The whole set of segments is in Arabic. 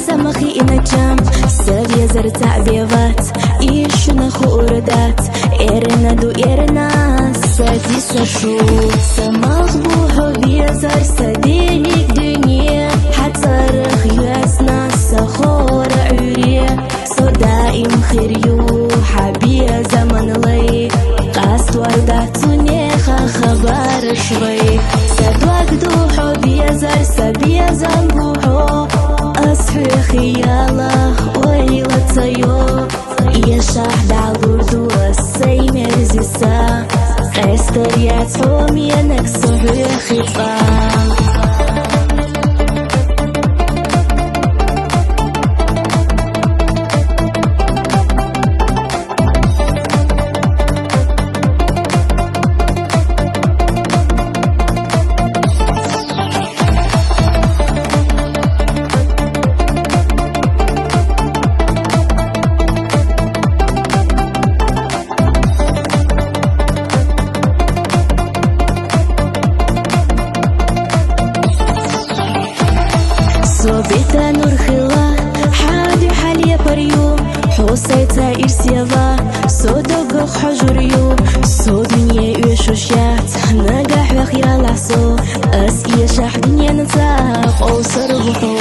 замахи и ночам Савья зарца беват Ищу на хуурдат Эрена ду эрена Сади сашу Самах бухо везар Саденик дыне Хацарах ясна Сахора عريه صدائم خيريو حبيا زمن لي قاس ورداتوني خبر شوي سدوك دو حبيا زر سبيا زنبوحو أصحي خياله ويلا تسيو يشاح دعوردو السيمر زيسا قيستريات حومي نكسحي خطا صوبيتا نور خلا حادي حاليا بريو حوسيتا إرسيفا صدق حجريو صو دنيا يشوشات نجاح وخير العصو أسئية شاح دنيا نتاق أو صربحو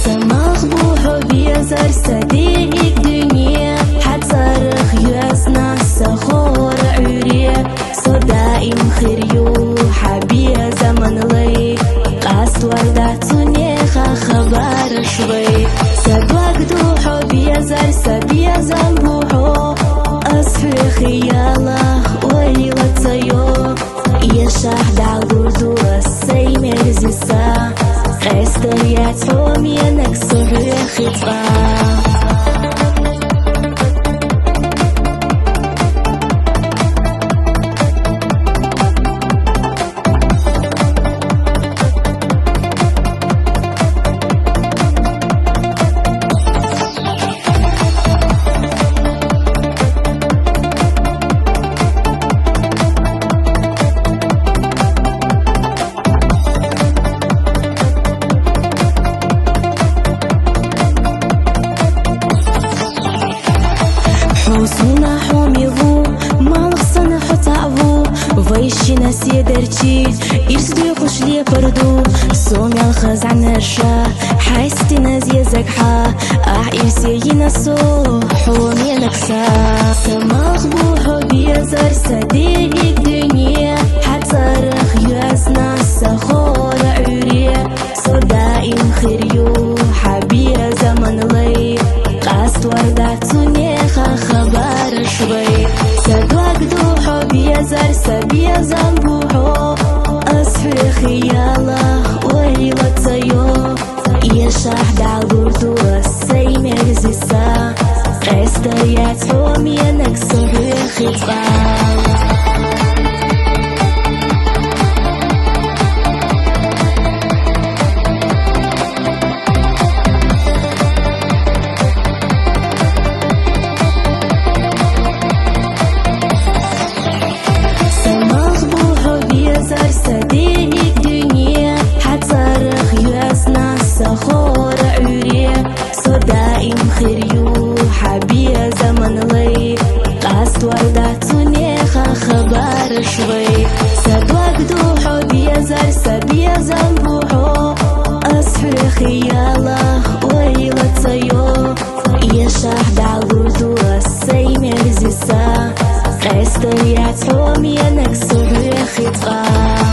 سماخ بوحو بيزار صديق دنيا حد صارخ ياسنا سخور عريه صدائم خيريو حبيا زمن لي قاس ورداتوني خبر شوي سدوك دو حبيا زر سبيا زنبوحو أصحي خياله ويلا تسيو يشاح دعوردو السيمر زيسا قيستريات حومي نكسحي خطا حوصونا حوميغو مالخصنا حتعبو ويشينا سيدرتي يرسدو يخش لي بردو صومي الخزع نرشا حايستنا زي زكحة يرسينا سو حومي نكسا سماخ بوحو بيزار صديق دنيا حتصرخ ياسنا سخور عريه صدائم خيريو حبيا زمن لي قاس ورداتوني خبر شوي سدوك دو حبيا زر سبيا زنبوحو أصحي خياله ويلا تسيو يشاح دعوردو السيمر زيسا قيستريات حومي نكسحي خطا صديق دنيا حتصرخ ياسنا سخور عريه صدائم خيريو حبيا زمن لي قاس ورداتوني خبر حوم ينك سوحي خطقا